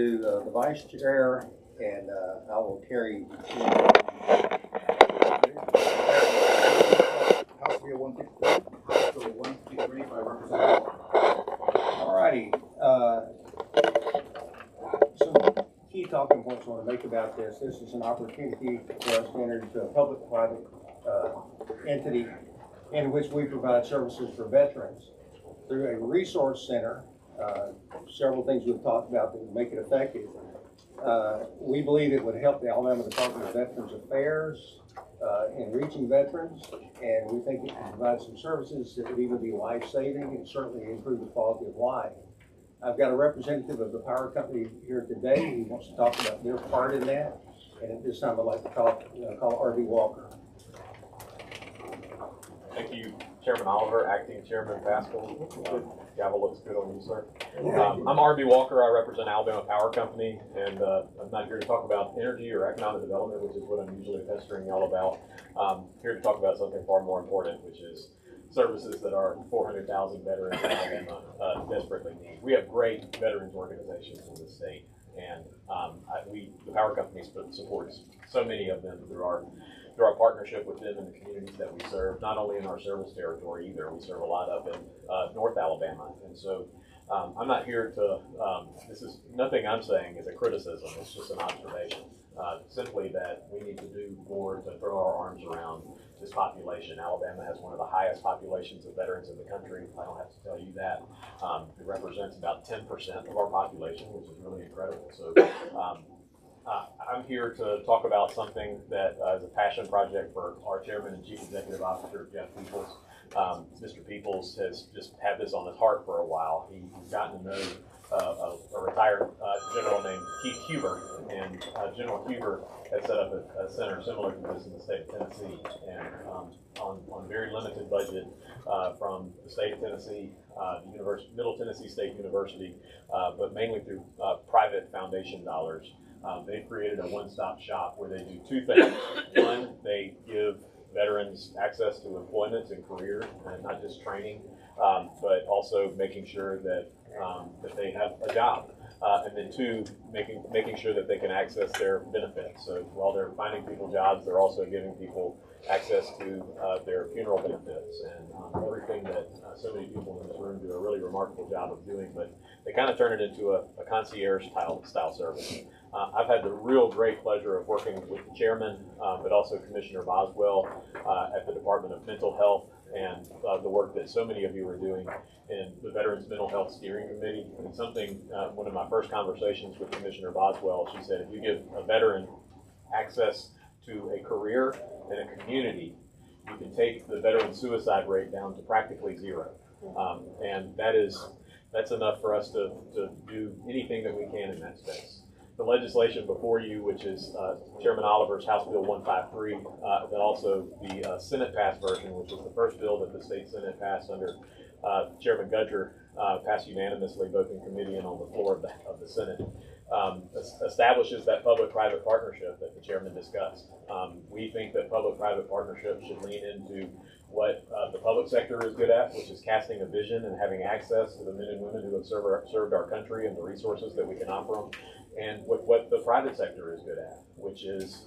To the vice chair, and I will carry. House Bill 153 by Representative. All righty. Some key talking points I want to make about this. This is an opportunity for us to enter into a public-private entity in which we provide services for veterans through a resource center. Several things we've talked about that would make it effective. We believe it would help the Alabama Department of Veterans Affairs in reaching veterans, and we think it can provide some services that would either be life-saving and certainly improve the quality of life. I've got a representative of the power company here today who wants to talk about their part in that, and at this time I'd like to call R.B. Walker. Thank you, Chairman Oliver, Acting Chairman Pascal. Gavel looks good on you, sir. I'm R.B. Walker. I represent Alabama Power Company, and I'm not here to talk about energy or economic development, which is what I'm usually pestering y'all about. I'm here to talk about something far more important, which is services that our 400,000 veterans in Alabama desperately need. We have great veterans organizations in the state, and the power company supports so many of them through our partnership with them in the communities that we serve, not only in our service territory either. We serve a lot up in North Alabama. And so I'm not here to, this is nothing I'm saying is a criticism, it's just an observation. Simply that we need to do more to throw our arms around this population. Alabama has one of the highest populations of veterans in the country. I don't have to tell you that. It represents about 10% of our population, which is really incredible. So I'm here to talk about something that is a passion project for our Chairman and Chief Executive Officer, Jeff Peoples. Mr. Peoples has just had this on his heart for a while. He's gotten to know a retired general named Keith Huber, and General Huber has set up a center similar to this in the state of Tennessee, and on a very limited budget from the state of Tennessee, the Middle Tennessee State University, but mainly through private foundation dollars. They've created a one-stop shop where they do two things. One, they give veterans access to employment and career, and not just training, but also making sure that they have a job. And then two, making sure that they can access their benefits. So while they're finding people jobs, they're also giving people access to their funeral benefits and everything that so many people in this room do a really remarkable job of doing. But they kind of turn it into a concierge style service. I've had the real great pleasure of working with the chairman, but also Commissioner Boswell at the Department of Mental Health, and the work that so many of you are doing in the Veterans Mental Health Steering Committee. And something, one of my first conversations with Commissioner Boswell, she said, if you give a veteran access to a career and a community, you can take the veteran suicide rate down to practically zero. And that's enough for us to do anything that we can in that space. The legislation before you, which is Chairman Oliver's House Bill 153, but also the Senate passed version, which was the first bill that the state Senate passed under Chairman Gudger, passed unanimously both in committee and on the floor of the Senate, establishes that public-private partnership that the chairman discussed. We think that public-private partnership should lean into what the public sector is good at, which is casting a vision and having access to the men and women who have served our country and the resources that we can offer them, and with what the private sector is good at, which is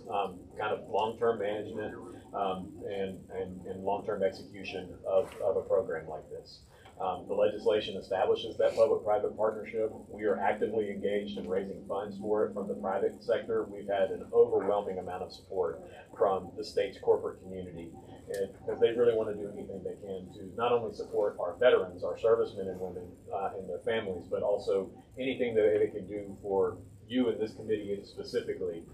kind of long-term management and long-term execution of a program like this. The legislation establishes that public-private partnership. We are actively engaged in raising funds for it from the private sector. We've had an overwhelming amount of support from the state's corporate community, because they really want to do anything they can to not only support our veterans, our servicemen and women and their families, but also anything that they can do for you in this committee specifically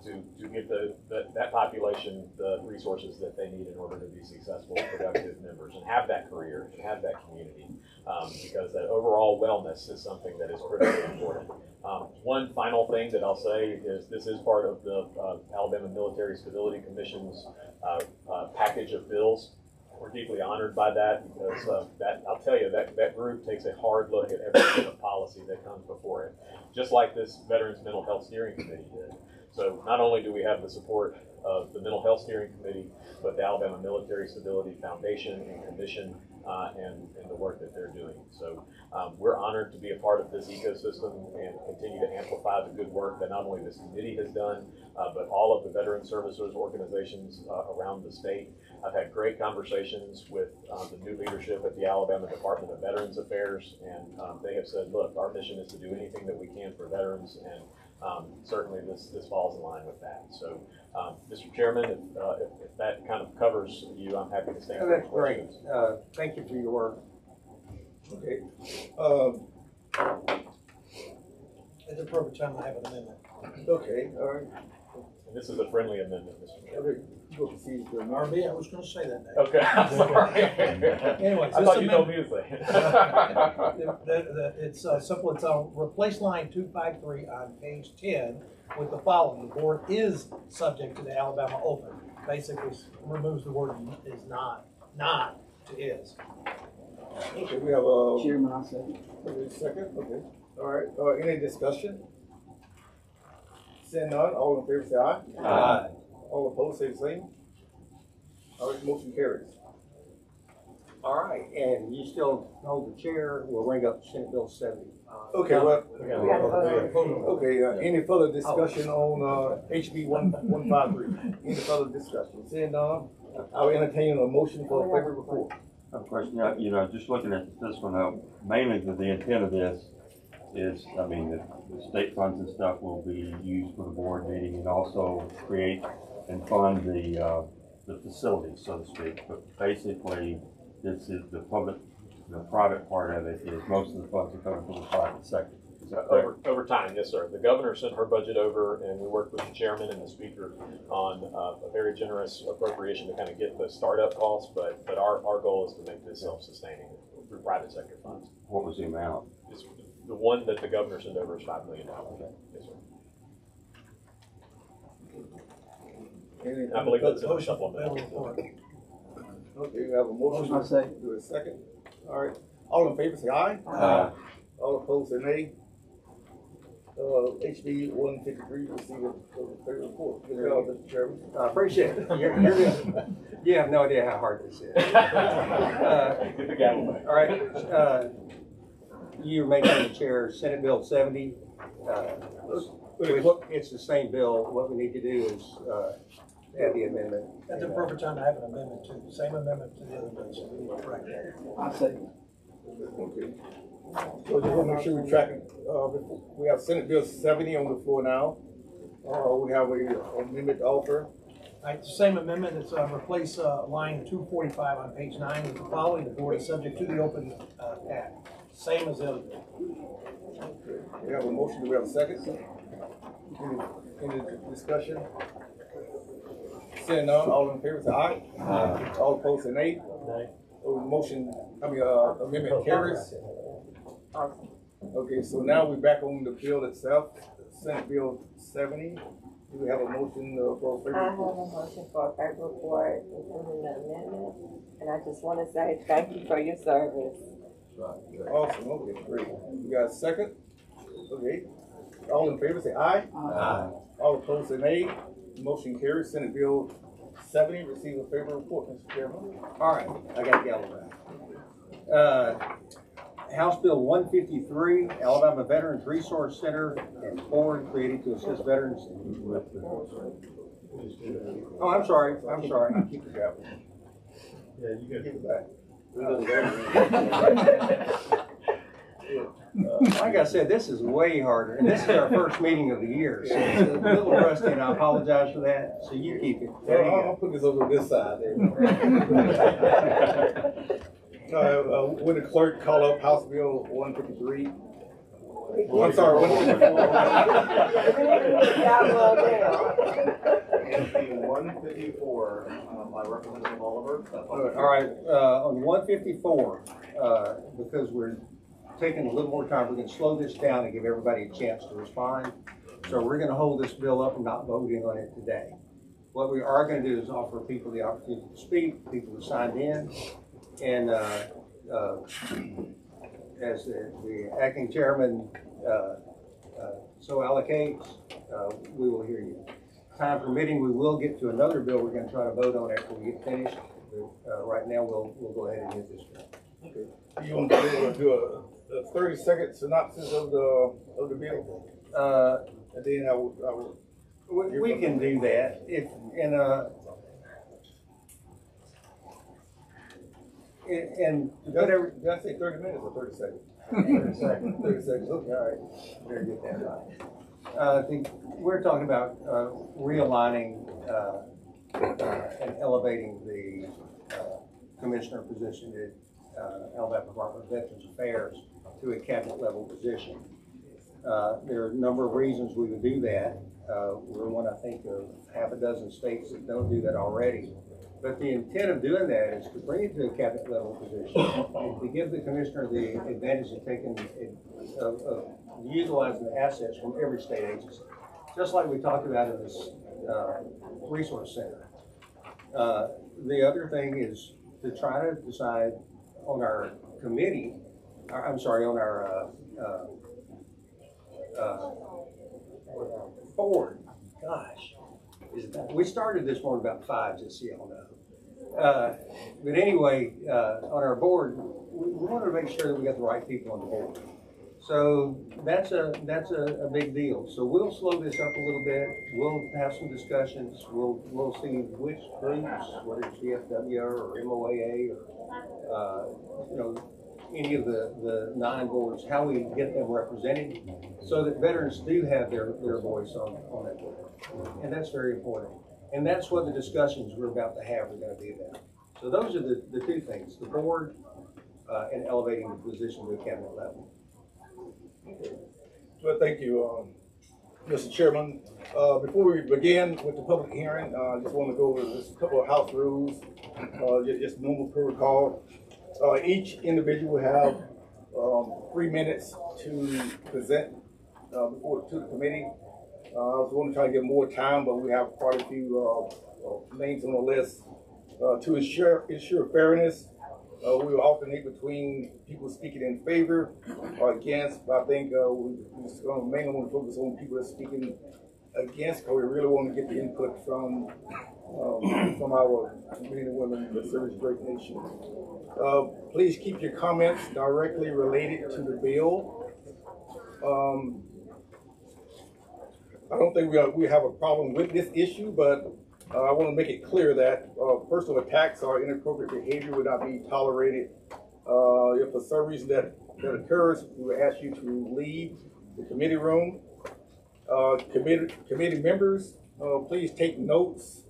to give that population the resources that they need in order to be successful, productive members, and have that career and have that community, because that overall wellness is something that is critically important. One final thing that I'll say is this is part of the Alabama Military Stability Commission's package of bills. We're deeply honored by that, because I'll tell you, that group takes a hard look at every bit of policy that comes before it, just like this Veterans Mental Health Steering Committee did. So not only do we have the support of the Mental Health Steering Committee, but the Alabama Military Stability Foundation and Commission and the work that they're doing. So we're honored to be a part of this ecosystem and continue to amplify the good work that not only this committee has done, but all of the veteran services organizations around the state. I've had great conversations with the new leadership at the Alabama Department of Veterans Affairs, and they have said, look, our mission is to do anything that we can for veterans, and certainly this falls in line with that. So, Mr. Chairman, if that kind of covers you, I'm happy to stand for That's great. questions. Thank you for your work. Okay. At the appropriate time, I have an amendment. Okay, all right. And this is a friendly amendment, Mr. Chairman. Okay, you go proceed to the RB, I was gonna say that next. Okay, I'm sorry. Anyways, I this thought you told me amendment, to say. it's simple, it's replace line 253 on page 10 with the following: the board is subject to the Alabama Open. Basically removes the word is not to is. Okay, we have a. Chairman, I second. Second, okay. All right, any discussion? Seeing none, all in favor say aye. Aye. All opposed say the same. All right, motion carries. All right, and you still hold the chair. We'll bring up Senate Bill 70. Okay, well. We gotta vote. Okay, any further discussion on, HB 153? Any further discussion? Seeing none, I will entertain a motion for a favorite report. A question, just looking at this one, mainly the intent of this is, I mean, the state funds and stuff will be used for the board meeting and also create and fund the facilities, so to speak. But basically, this is the private part of it is most of the funds are coming from the private sector. Is that correct? Over time, yes, sir. The governor sent her budget over, and we worked with the chairman and the speaker on a very generous appropriation to kind of get the startup costs. But our goal is to make this self-sustaining through private sector funds. What was the amount? It's, the one that the governor sent over is $5 million. Yes, sir. And I believe that's in the Motion for supplemental. report. Okay, we have a motion. I second. Do a second. All right, all in favor say aye. Aye. All opposed say nay. HB 153 receive a favorite report. Good job, Mr. Chairman. I appreciate it. You're good. You have no idea how hard this is. Get the gavel back. All right, you're making the chair Senate Bill 70. It's the same bill. What we need to do is add the amendment. At the appropriate time, I have an amendment too. Same amendment to the other bill, so we need to correct that. I second. Okay. So just want to make sure we track it. We have Senate Bill 70 on the floor now. We have a amendment to offer. All right, the same amendment, it's replace line 245 on page 9 with the following: the board is subject to the Open Act. Same as the other bill. We have a motion. Do we have a second? Any discussion? Seeing none, all in favor say aye. Aye. All opposed say nay. Amendment carries. Okay, so now we're back on the bill itself, Senate Bill 70. Do we have a motion for a favorite? I have a motion for a favorite report, including the amendment, and I just want to say thank you for your service. Awesome, okay, great. We got a second? Okay. All in favor say aye. Aye. All opposed say nay. Motion carries. Senate Bill 70 receive a favorable report, Mr. Chairman. All right, I got the yellow back. House Bill 153, Alabama Veterans Resource Center and board created to assist veterans. Oh, I'm sorry. Keep the gavel. Yeah, you Give it back. Like I said, this is way harder, and this is our first meeting of the year, so it's a little rusty, and I apologize for that. So you keep it. There you I'll go. put this over this side there. Would the clerk call up House Bill 153? I'm sorry, 154, by Representative Oliver. All right, on 154, because we're taking a little more time, we're going to slow this down and give everybody a chance to respond. So we're going to hold this bill up and not voting on it today. What we are going to do is offer people the opportunity to speak, people who signed in, and as the acting chairman so allocates, we will hear you. Time permitting, we will get to another bill we're going to try to vote on after we get finished. But, right now, we'll go ahead and hit this bill. You want to do a 30-second synopsis of the bill? And then I will. We can do that if, and whatever. Did I say 30 minutes or 30 seconds? 30 seconds. 30 seconds, okay, all right. Better get that right. I think we're talking about realigning and elevating the commissioner position at Alabama Department of Veterans Affairs to a cabinet level position. There are a number of reasons we would do that. We're one, I think, of half a dozen states that don't do that already. But the intent of doing that is to bring it to a cabinet level position and to give the commissioner the advantage of taking, of utilizing the assets from every state agency. Just like we talked about in this resource center. The other thing is to try to decide on our committee, I'm sorry, on our board. Gosh, we started this one about 5, just so y'all know. But anyway, on our board, we wanted to make sure that we got the right people on the board. So that's a big deal. So we'll slow this up a little bit. We'll have some discussions. We'll see which groups, whether it's VFW or MOAA or any of the 9 boards, how we get them represented, so that veterans do have their voice on that board. And that's very important. And that's what the discussions we're about to have are going to be about. So those are the 2 things: the board and elevating the position to the cabinet level. Well, thank you, Mr. Chairman. Before we begin with the public hearing, I just want to go over just a couple of house rules, just normal protocol. Each individual will have 3 minutes to present to the committee. I was going to try to get more time, but we have quite a few names on the list. To ensure fairness, we will alternate between people speaking in favor or against. But I think we're just going to mainly want to focus on people that are speaking against, because we really want to get the input from our men and women that serve this great nation. Please keep your comments directly related to the bill. I don't think we have a problem with this issue, but I want to make it clear that personal attacks or inappropriate behavior would not be tolerated. If for some reason that occurs, we will ask you to leave the committee room. Committee members, please take notes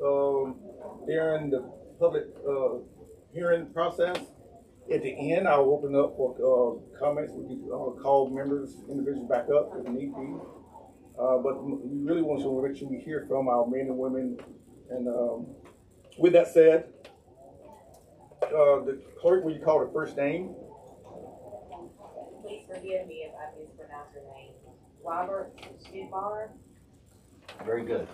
during the public hearing process. At the end, I'll open up for comments. We can call individuals back up if need be. But we really want to make sure we hear from our men and women. And with that said, the clerk, will you call the first name? Please forgive me if I mispronounce your name. Robert Schmidbauer. Very good.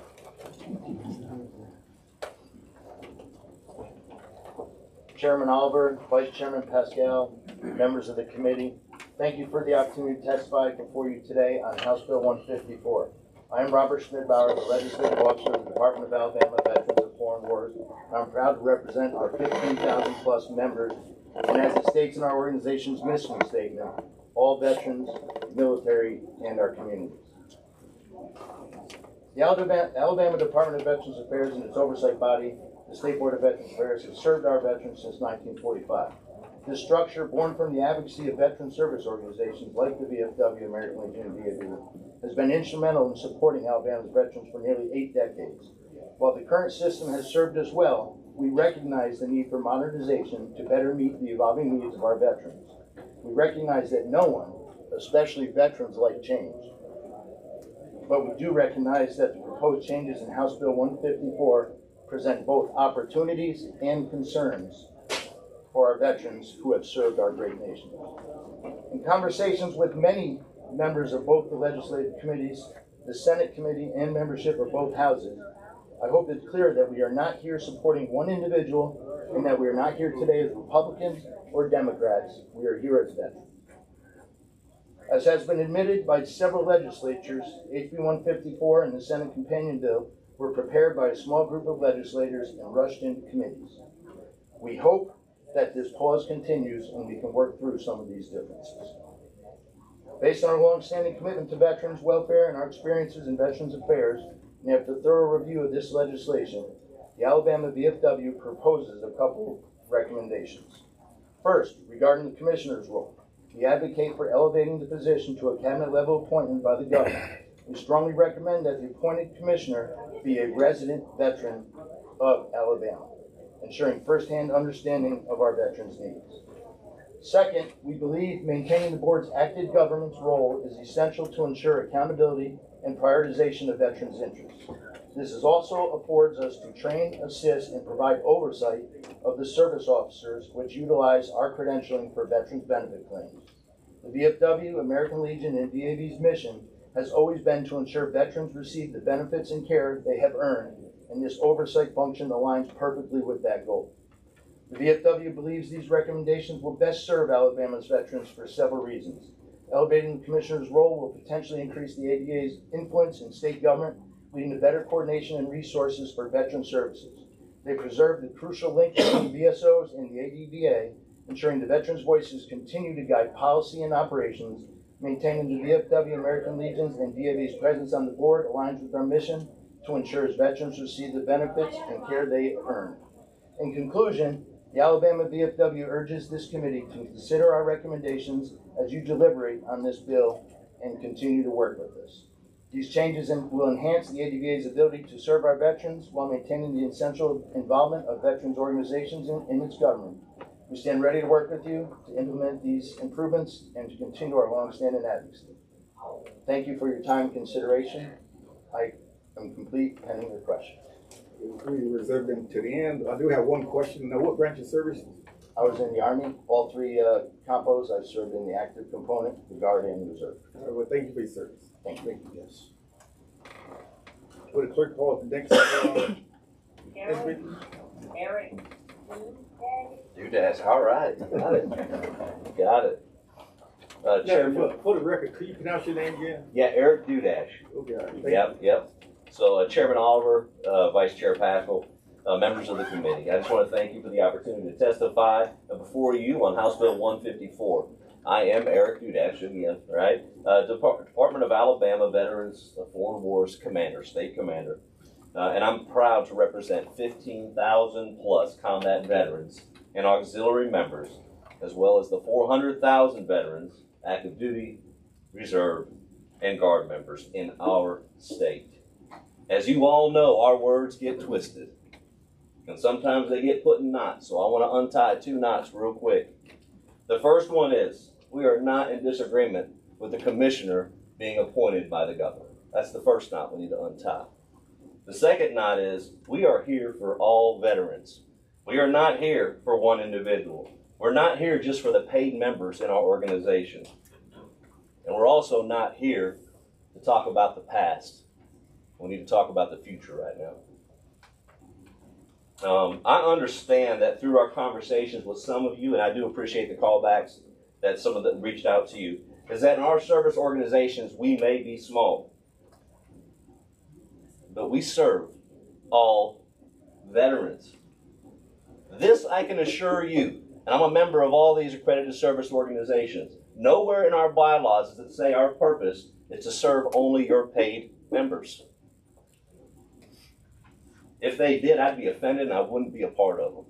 Chairman Oliver, Vice Chairman Pascal, members of the committee, thank you for the opportunity to testify before you today on House Bill 154. I am Robert Schmidbauer, the legislative officer of the Department of Alabama Veterans of Foreign Wars. I'm proud to represent our 15,000 plus members, and as it states in our organization's mission statement, all veterans, military, and our communities. The Alabama Department of Veterans Affairs and its oversight body, the State Board of Veterans Affairs, has served our veterans since 1945. This structure, born from the advocacy of veteran service organizations like the VFW, American Legion, and VFW, has been instrumental in supporting Alabama's veterans for nearly 8 decades. While the current system has served us well, we recognize the need for modernization to better meet the evolving needs of our veterans. We recognize that no one, especially veterans, like change. But we do recognize that the proposed changes in House Bill 154 present both opportunities and concerns for our veterans who have served our great nation. In conversations with many members of both the legislative committees, the Senate committee, and membership of both houses, I hope it's clear that we are not here supporting one individual and that we are not here today as Republicans or Democrats. We are here as veterans. As has been admitted by several legislatures, HB 154 and the Senate companion bill were prepared by a small group of legislators and rushed into committees. We hope that this pause continues and we can work through some of these differences. Based on our longstanding commitment to veterans' welfare and our experiences in Veterans Affairs, and after thorough review of this legislation, the Alabama VFW proposes a couple recommendations. First, regarding the commissioner's role, we advocate for elevating the position to a cabinet-level appointment by the governor. We strongly recommend that the appointed commissioner be a resident veteran of Alabama, ensuring firsthand understanding of our veterans' needs. Second, we believe maintaining the board's active governance role is essential to ensure accountability and prioritization of veterans' interests. This also affords us to train, assist, and provide oversight of the service officers which utilize our credentialing for veterans' benefit claims. The VFW, American Legion, and VAV's mission has always been to ensure veterans receive the benefits and care they have earned, and this oversight function aligns perfectly with that goal. The VFW believes these recommendations will best serve Alabama's veterans for several reasons. Elevating the commissioner's role will potentially increase the ADA's influence in state government, leading to better coordination and resources for veteran services. They preserve the crucial link between VSOs and the ADVA, ensuring the veterans' voices continue to guide policy and operations. Maintaining the VFW, American Legion's, and VAV's presence on the board aligns with our mission to ensure veterans receive the benefits and care they earn. In conclusion, the Alabama VFW urges this committee to consider our recommendations as you deliberate on this bill and continue to work with us. These changes will enhance the ADVA's ability to serve our veterans while maintaining the essential involvement of veterans organizations in its government. We stand ready to work with you to implement these improvements and to continue our long-standing advocacy. Thank you for your time and consideration. I am complete pending your questions. We reserve them to the end. I do have one question. Now, what branch of service? I was in the Army, all three compos. I served in the active component, the Guard, and the Reserve. Well, thank you for your service. Thank you. Yes. Would the clerk call the next? Eric. Dudash, all right, got it, got it. Chairman, For the record, could you pronounce your name again? yeah, Eric Dudash. Okay. Yep. So Chairman Oliver, Vice Chair Pascal, members of the committee, I just want to thank you for the opportunity to testify before you on House Bill 154. I am Eric Dudash again, right? Department of Alabama Veterans Foreign Wars Commander, State Commander. And I'm proud to represent 15,000 plus combat veterans and auxiliary members, as well as the 400,000 veterans, active duty, reserve, and Guard members in our state. As you all know, our words get twisted, and sometimes they get put in knots, so I want to untie two knots real quick. The first one is, we are not in disagreement with the commissioner being appointed by the governor. That's the first knot we need to untie. The second knot is, we are here for all veterans. We are not here for one individual. We're not here just for the paid members in our organization. And we're also not here to talk about the past. We need to talk about the future right now. I understand that through our conversations with some of you, and I do appreciate the callbacks that some of them reached out to you, is that in our service organizations, we may be small, but we serve all veterans. This I can assure you, and I'm a member of all these accredited service organizations. Nowhere in our bylaws does it say our purpose is to serve only your paid members. If they did, I'd be offended and I wouldn't be a part of them.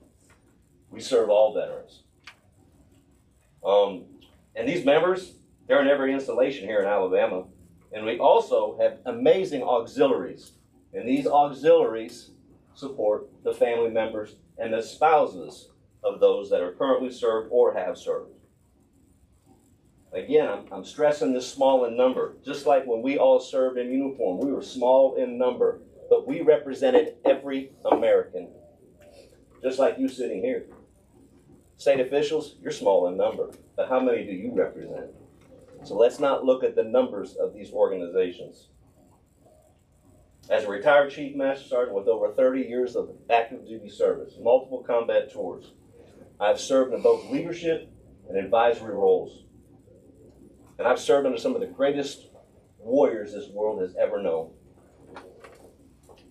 We serve all veterans. And these members, they're in every installation here in Alabama. And we also have amazing auxiliaries. And these auxiliaries support the family members and the spouses of those that are currently served or have served. Again, I'm stressing this small in number. Just like when we all served in uniform, we were small in number, but we represented every American. Just like you sitting here. State officials, you're small in number, but how many do you represent? So let's not look at the numbers of these organizations. As a retired Chief Master Sergeant with over 30 years of active duty service, multiple combat tours, I've served in both leadership and advisory roles. And I've served under some of the greatest warriors this world has ever known.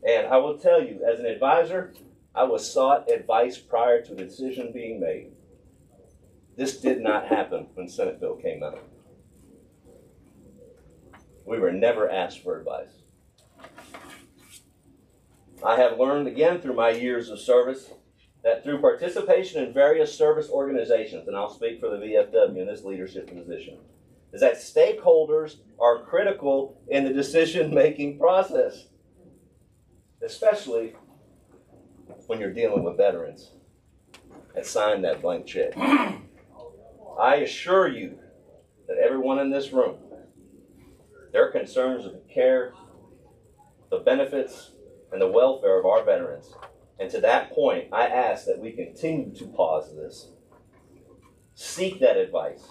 And I will tell you, as an advisor, I was sought advice prior to a decision being made. This did not happen when Senate Bill came out. We were never asked for advice. I have learned again through my years of service that through participation in various service organizations, and I'll speak for the VFW in this leadership position, is that stakeholders are critical in the decision-making process, especially when you're dealing with veterans that sign that blank check. I assure you that everyone in this room, their concerns of the care, the benefits, and the welfare of our veterans. And to that point, I ask that we continue to pause this. Seek that advice.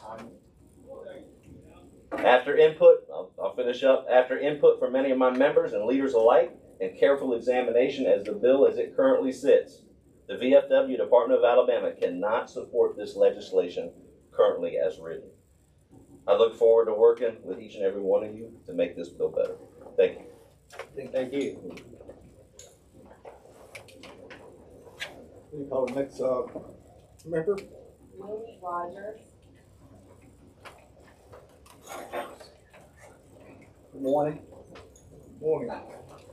After input, I'll finish up. After input from many of my members and leaders alike, and careful examination as the bill as it currently sits, the VFW Department of Alabama cannot support this legislation currently as written. I look forward to working with each and every one of you to make this bill better. Thank you. Thank you. We call the next member. Willie Rogers. Good morning, Morning.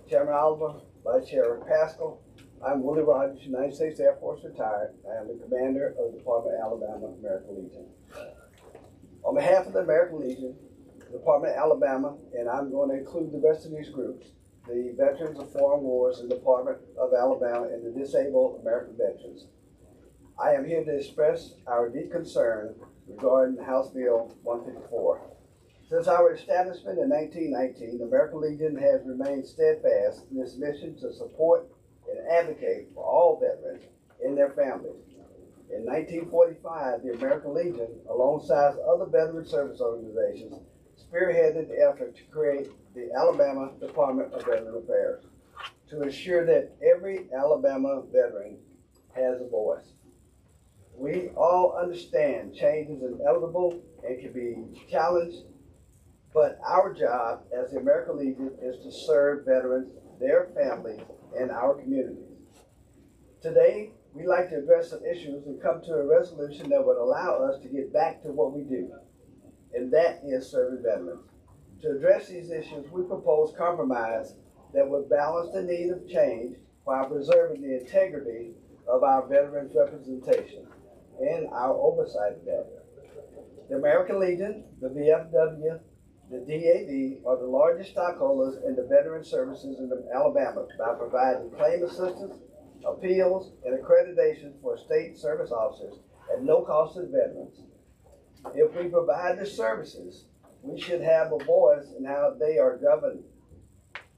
Chairman Oliver, Vice Chair Pascal. I'm Willie Rogers, United States Air Force retired. I am the commander of the Department of Alabama American Legion. On behalf of the American Legion, the Department of Alabama, and I'm going to include the rest of these groups, the Veterans of Foreign Wars in the Department of Alabama and the Disabled American Veterans. I am here to express our deep concern regarding House Bill 154. Since our establishment in 1919, the American Legion has remained steadfast in its mission to support and advocate for all veterans and their families. In 1945, the American Legion, alongside other veteran service organizations, spearheaded the effort to create the Alabama Department of Veteran Affairs to ensure that every Alabama veteran has a voice. We all understand change is inevitable and can be challenged, but our job as the American Legion is to serve veterans, their families, and our communities. Today, we'd like to address some issues and come to a resolution that would allow us to get back to what we do, and that is serving veterans. To address these issues, we propose compromise that would balance the need of change while preserving the integrity of our veterans' representation and our oversight of that. The American Legion, the VFW, the DAV are the largest stockholders in the veteran services in Alabama by providing claim assistance, appeals, and accreditation for state service officers at no cost to the veterans. If we provide the services, we should have a voice in how they are governed.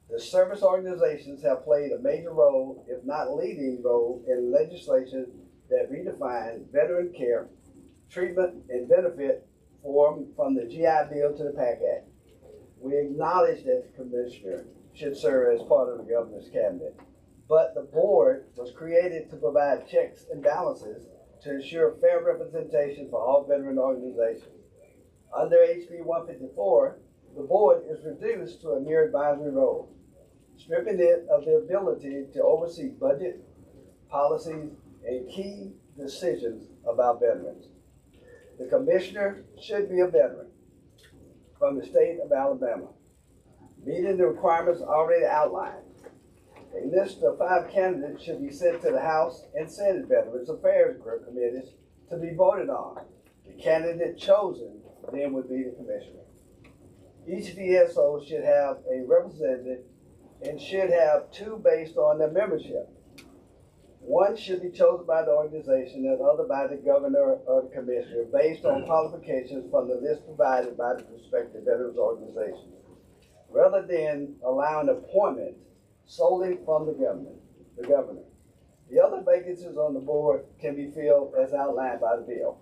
The service organizations have played a major role, if not leading role, in legislation that redefine veteran care, treatment, and benefit from the GI Bill to the PAC Act. We acknowledge that the commissioner should serve as part of the governor's cabinet, but the board was created to provide checks and balances to ensure fair representation for all veteran organizations. Under HB 154, the board is reduced to a mere advisory role, stripping it of the ability to oversee budget, policies, and key decisions about veterans. The commissioner should be a veteran from the state of Alabama, meeting the requirements already outlined. A list of 5 candidates should be sent to the House and Senate Veterans Affairs Group committees to be voted on. The candidate chosen then would be the commissioner. Each VSO should have a representative and should have 2 based on their membership. 1 should be chosen by the organization and the other by the governor or the commissioner based on qualifications from the list provided by the respective veterans organization, rather than allowing appointment solely from the governor. The other vacancies on the board can be filled as outlined by the bill.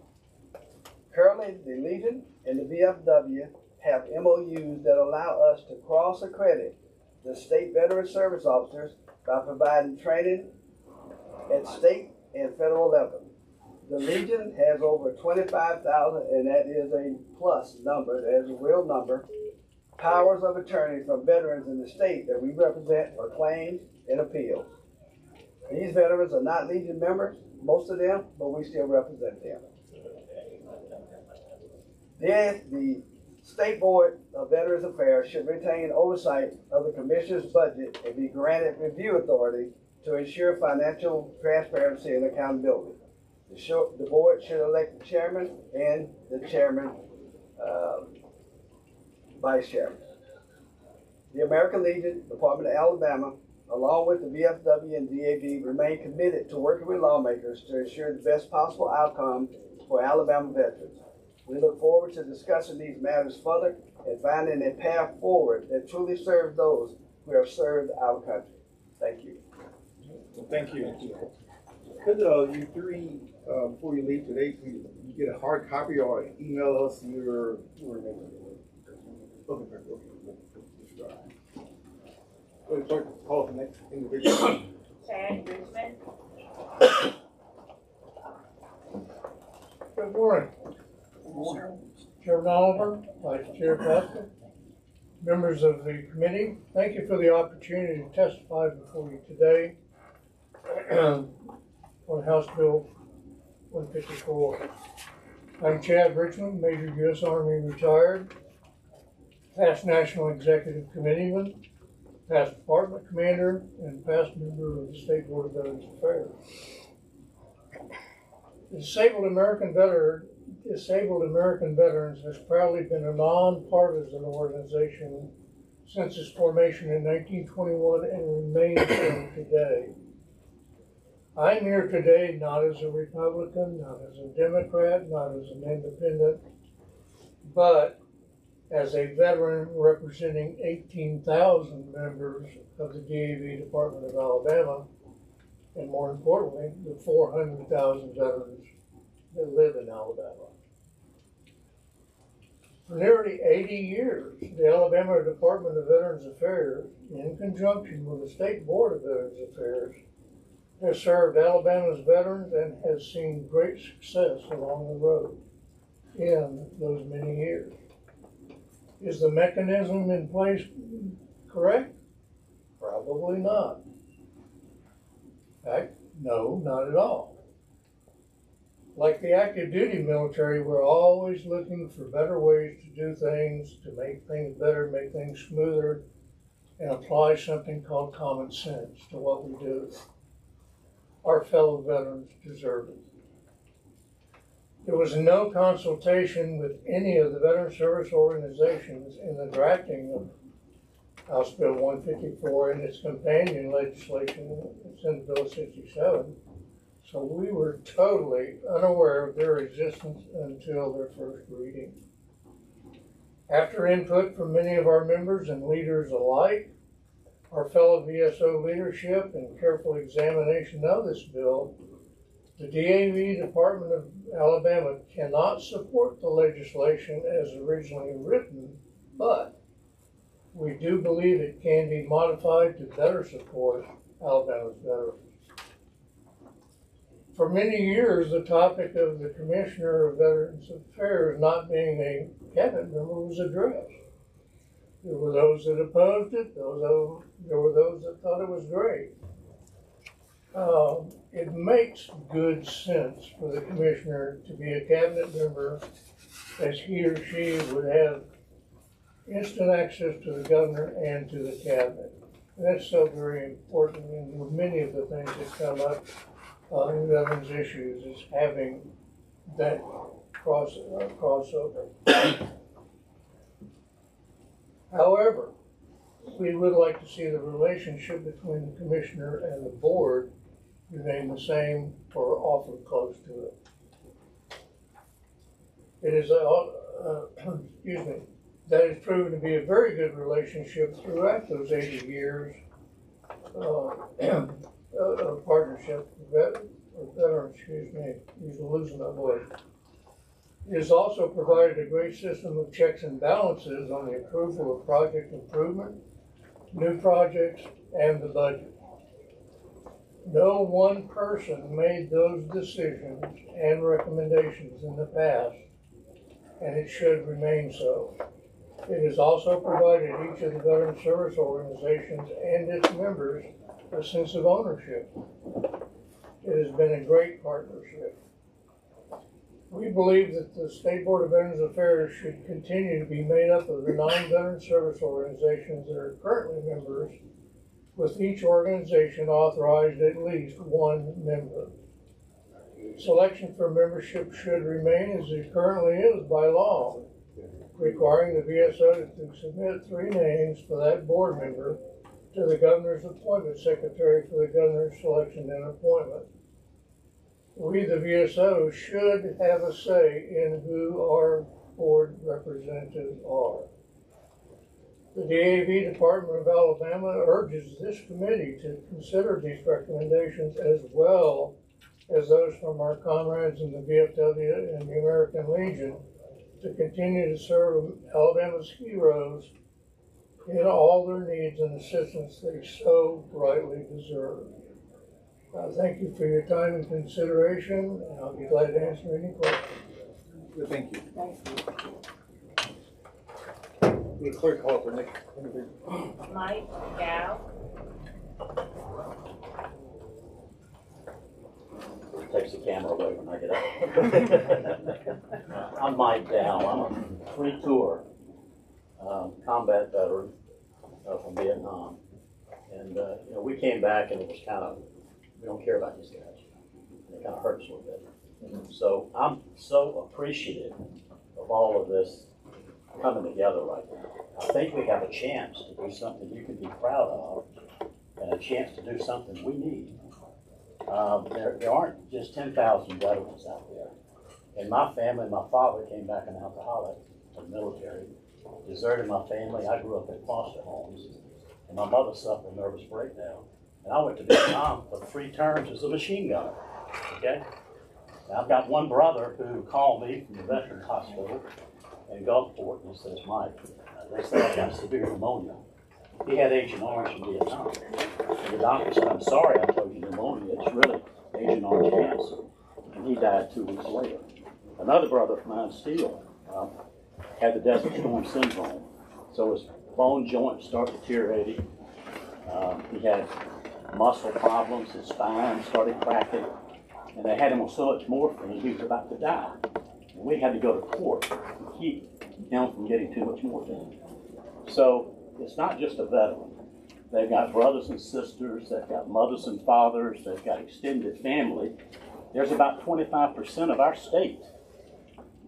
Currently, the Legion and the VFW have MOUs that allow us to cross-accredit the state veteran service officers by providing training at state and federal level. The Legion has over 25,000, and that is a plus number, that is a real number, powers of attorney from veterans in the state that we represent for claims and appeals. These veterans are not Legion members, most of them, but we still represent them. The State Board of Veterans Affairs should retain oversight of the Commissioner's budget and be granted review authority to ensure financial transparency and accountability. The board should elect the chairman and the chairman, vice chairman. The American Legion, Department of Alabama, along with the VFW and DAV, remain committed to working with lawmakers to ensure the best possible outcome for Alabama veterans. We look forward to discussing these matters further and finding a path forward that truly serves those who have served our country. Thank you. Thank you. Could you three, before you leave today, you get a hard copy or email us your call the next individual. Chad Richmond. Good morning. Chairman Oliver, Vice Chair Pascal, members of the committee, thank you for the opportunity to testify before you today on House Bill 154. I'm Chad Richmond, Major U.S. Army retired, past National Executive Committeeman, past Department Commander, and past member of the State Board of Veterans Affairs. Disabled American Veterans has proudly been a nonpartisan organization since its formation in 1921 and remains so today. I'm here today not as a Republican, not as a Democrat, not as an independent, but as a veteran representing 18,000 members of the DAV Department of Alabama, and more importantly, the 400,000 veterans that live in Alabama. For nearly 80 years, the Alabama Department of Veterans Affairs, in conjunction with the State Board of Veterans Affairs, has served Alabama's veterans and has seen great success along the road in those many years. Is the mechanism in place correct? Probably not. In fact, no, not at all. Like the active duty military, we're always looking for better ways to do things, to make things better, make things smoother, and apply something called common sense to what we do. Our fellow veterans deserve it. There was no consultation with any of the veteran service organizations in the drafting of House Bill 154 and its companion legislation, Senate Bill 67. So we were totally unaware of their existence until their first reading. After input from many of our members and leaders alike, our fellow VSO leadership, and careful examination of this bill, the DAV Department of Alabama cannot support the legislation as originally written, but we do believe it can be modified to better support Alabama's veterans. For many years, the topic of the Commissioner of Veterans Affairs not being a cabinet member was addressed. There were those that opposed it, there were those that thought it was great. It makes good sense for the Commissioner to be a cabinet member, as he or she would have instant access to the governor and to the cabinet. And that's so very important, and with many of the things that come up in veterans issues is having that crossover. However, we would like to see the relationship between the Commissioner and the board remain the same or awfully close to it. It is, that has proven to be a very good relationship throughout those 80 years of partnership with veterans, he's losing my voice. It has also provided a great system of checks and balances on the approval of project improvement, new projects, and the budget. No one person made those decisions and recommendations in the past, and it should remain so. It has also provided each of the veteran service organizations and its members a sense of ownership. It has been a great partnership. We believe that the State Board of Veterans Affairs should continue to be made up of the non-veteran service organizations that are currently members, with each organization authorized at least one member. Selection for membership should remain as it currently is by law, requiring the VSO to submit 3 names for that board member to the governor's appointment secretary for the governor's selection and appointment. We, the VSO, should have a say in who our board representatives are. The DAV Department of Alabama urges this committee to consider these recommendations as well as those from our comrades in the VFW and the American Legion to continue to serve Alabama's heroes in all their needs and assistance they so rightly deserve. Thank you for your time and consideration, and I'll be glad to answer any questions. Thank you. Thank you. Will the clerk call for the next individual? Mike Dow. Takes the camera away when I get up. I'm Mike Dow. I'm a three-tour combat veteran from Vietnam. And, you know, we came back and it was kind of, we don't care about these guys. It kind of hurts a little bit. So I'm so appreciative of all of this coming together right now. I think we have a chance to do something you can be proud of and a chance to do something we need. There aren't just 10,000 veterans out there. In my family, my father came back an alcoholic from the military, deserted my family. I grew up in foster homes, and my mother suffered a nervous breakdown. And I went to Vietnam for 3 terms as a machine gunner, okay? Now, I've got one brother who called me from the Veterans Hospital in Gulfport and says, Mike, they said I got severe pneumonia. He had Agent Orange in Vietnam. And the doctor said, I'm sorry I told you pneumonia. It's really Agent Orange cancer. And he died 2 weeks later. Another brother of mine, Steele, had the Desert Storm syndrome. So his bone joints started deteriorating. He had muscle problems. His spine started cracking. And they had him on so much morphine, he was about to die. And we had to go to court to keep him from getting too much morphine. So it's not just a veteran. They've got brothers and sisters, they've got mothers and fathers, they've got extended family. There's about 25% of our state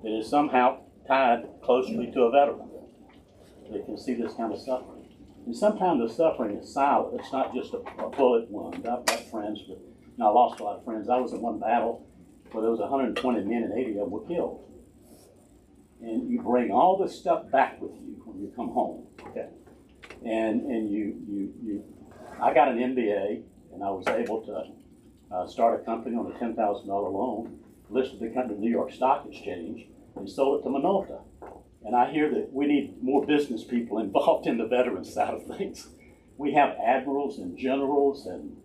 that is somehow tied closely to a veteran. They can see this kind of suffering. And sometimes the suffering is silent. It's not just a bullet wound. I've got friends, but I lost a lot of friends. I was in one battle where there was 120 men and 80 of them were killed. And you bring all this stuff back with you when you come home. Okay. And I got an MBA, and I was able to start a company on a $10,000 loan, listed the company in the New York Stock Exchange, and sold it to Minolta. And I hear that we need more business people involved in the veteran side of things. We have admirals and generals and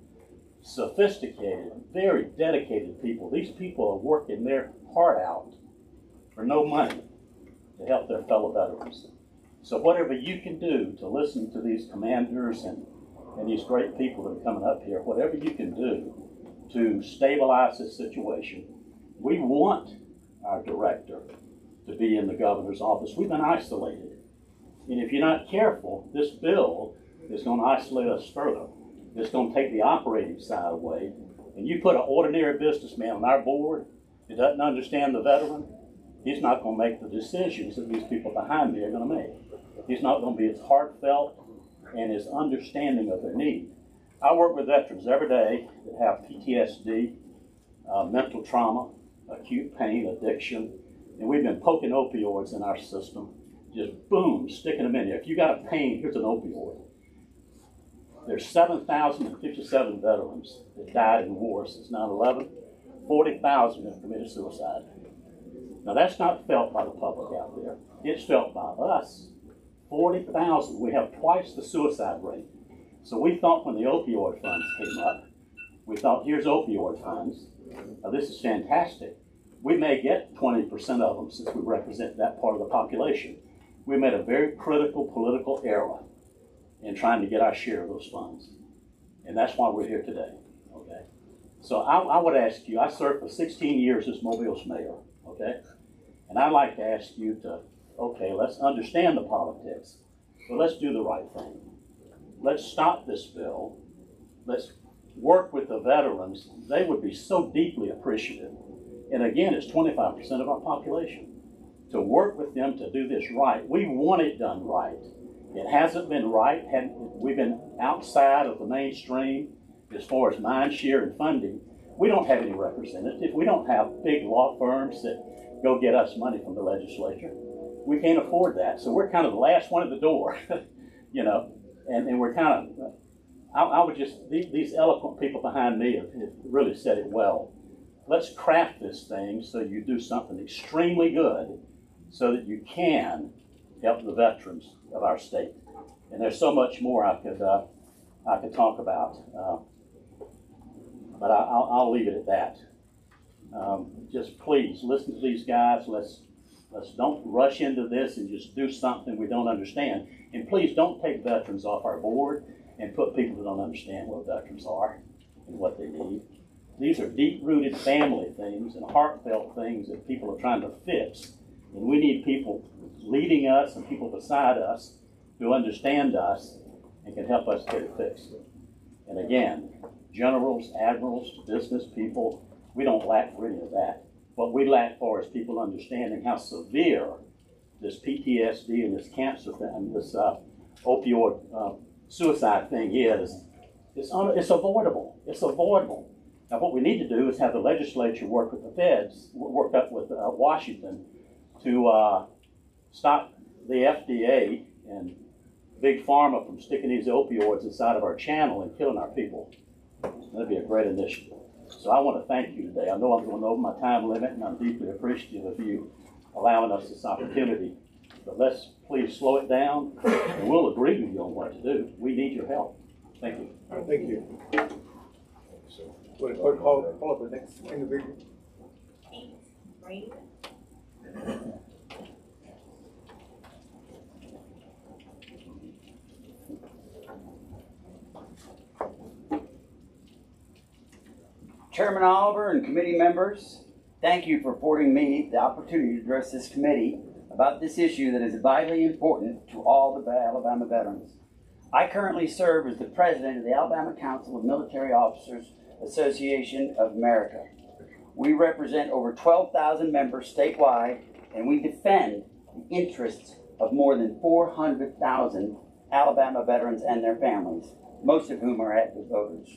sophisticated, very dedicated people. These people are working their heart out for no money to help their fellow veterans. So whatever you can do to listen to these commanders and these great people that are coming up here, whatever you can do to stabilize this situation. We want our director to be in the governor's office. We've been isolated. And if you're not careful, this bill is going to isolate us further. It's going to take the operating side away. And you put an ordinary businessman on our board that doesn't understand the veteran, he's not going to make the decisions that these people behind me are going to make. He's not going to be as heartfelt and as understanding of their need. I work with veterans every day that have PTSD, mental trauma, acute pain, addiction, and we've been poking opioids in our system, just boom, sticking them in there. If you got a pain, here's an opioid. There's 7,057 veterans that died in war since 9/11. 40,000 have committed suicide. Now that's not felt by the public out there. It's felt by us. 40,000. We have twice the suicide rate. So we thought when the opioid funds came up, we thought, here's opioid funds. Now this is fantastic. We may get 20% of them since we represent that part of the population. We made a very critical political error in trying to get our share of those funds. And that's why we're here today, okay? So I would ask you, I served for 16 years as Mobile's mayor, okay? And I'd like to ask you to, okay, let's understand the politics, but let's do the right thing. Let's stop this bill. Let's work with the veterans. They would be so deeply appreciative. And again, it's 25% of our population. To work with them to do this right. We want it done right. It hasn't been right. We've been outside of the mainstream as far as mind share and funding. We don't have any representatives. We don't have big law firms that go get us money from the legislature. We can't afford that. So we're kind of the last one at the door, you know, and we're kind of, I would just, these eloquent people behind me have really said it well. Let's craft this thing so you do something extremely good so that you can help the veterans of our state. And there's so much more I could talk about, but I'll leave it at that. Just please listen to these guys. Let's don't rush into this and just do something we don't understand. And please don't take veterans off our board and put people who don't understand what veterans are and what they need. These are deep-rooted family things and heartfelt things that people are trying to fix. And we need people leading us and people beside us who understand us and can help us get it fixed. And again, generals, admirals, business people, we don't lack for any of that. What we lack for is people understanding how severe this PTSD and this cancer thing, this opioid suicide thing is. It's avoidable. It's avoidable. Now, what we need to do is have the legislature work with the feds, work up with Washington to stop the FDA and Big Pharma from sticking these opioids inside of our channel and killing our people. That'd be a great initiative. So I want to thank you today. I know I'm going over my time limit, and I'm deeply appreciative of you allowing us this opportunity. But let's please slow it down, and we'll agree with you on what to do. We need your help. Thank you. All right, thank you. So, call up the next individual. Right. Chairman Oliver and committee members, thank you for affording me the opportunity to address this committee about this issue that is vitally important to all the Alabama veterans. I currently serve as the president of the Alabama Council of Military Officers Association of America. We represent over 12,000 members statewide, and we defend the interests of more than 400,000 Alabama veterans and their families, most of whom are active voters.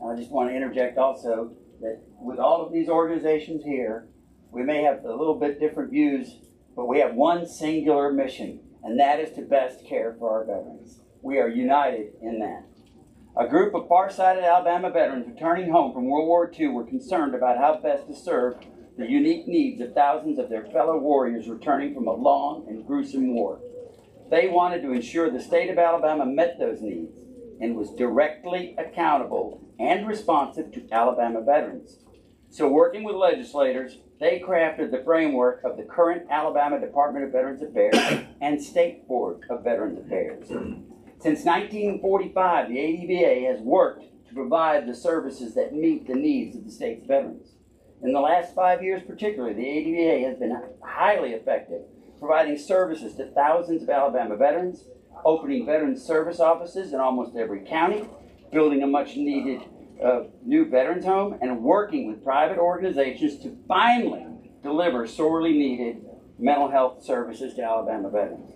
And I just want to interject also that with all of these organizations here, we may have a little bit different views, but we have one singular mission, and that is to best care for our veterans. We are united in that. A group of far-sighted Alabama veterans returning home from World War II were concerned about how best to serve the unique needs of thousands of their fellow warriors returning from a long and gruesome war. They wanted to ensure the state of Alabama met those needs and was directly accountable and responsive to Alabama veterans. So working with legislators, they crafted the framework of the current Alabama Department of Veterans Affairs and State Board of Veterans Affairs. Since 1945, the ADVA has worked to provide the services that meet the needs of the state's veterans. In the last 5 years particularly, the ADVA has been highly effective, providing services to thousands of Alabama veterans, opening veterans service offices in almost every county, building a much needed new veterans home, and working with private organizations to finally deliver sorely needed mental health services to Alabama veterans.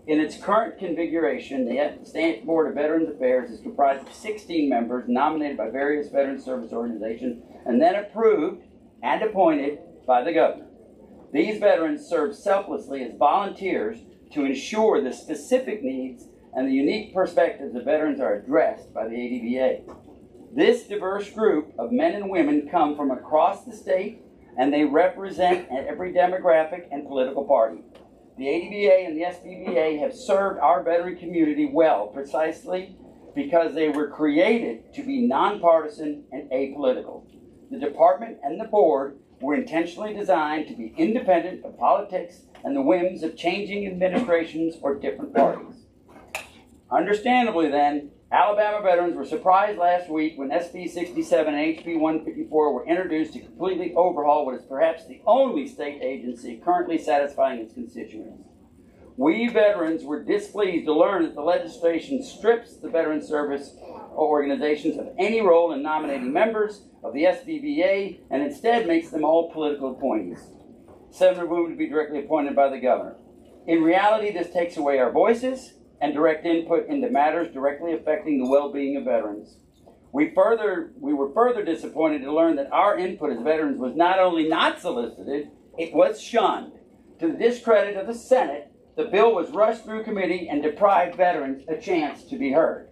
In its current configuration, the State Board of Veterans Affairs is comprised of 16 members nominated by various veterans service organizations and then approved and appointed by the governor. These veterans serve selflessly as volunteers to ensure the specific needs and the unique perspectives of veterans are addressed by the ADVA. This diverse group of men and women come from across the state, and they represent every demographic and political party. The ADVA and the SBVA have served our veteran community well, precisely because they were created to be nonpartisan and apolitical. The department and the board were intentionally designed to be independent of politics and the whims of changing administrations or different parties. Understandably then, Alabama veterans were surprised last week when SB 67 and HB 154 were introduced to completely overhaul what is perhaps the only state agency currently satisfying its constituents. We veterans were displeased to learn that the legislation strips the veteran service organizations of any role in nominating members of the SVBA and instead makes them all political appointees, 7 of whom to be directly appointed by the governor. In reality, this takes away our voices and direct input into matters directly affecting the well-being of veterans. We were further disappointed to learn that our input as veterans was not only not solicited, it was shunned. To the discredit of the Senate, the bill was rushed through committee and deprived veterans a chance to be heard.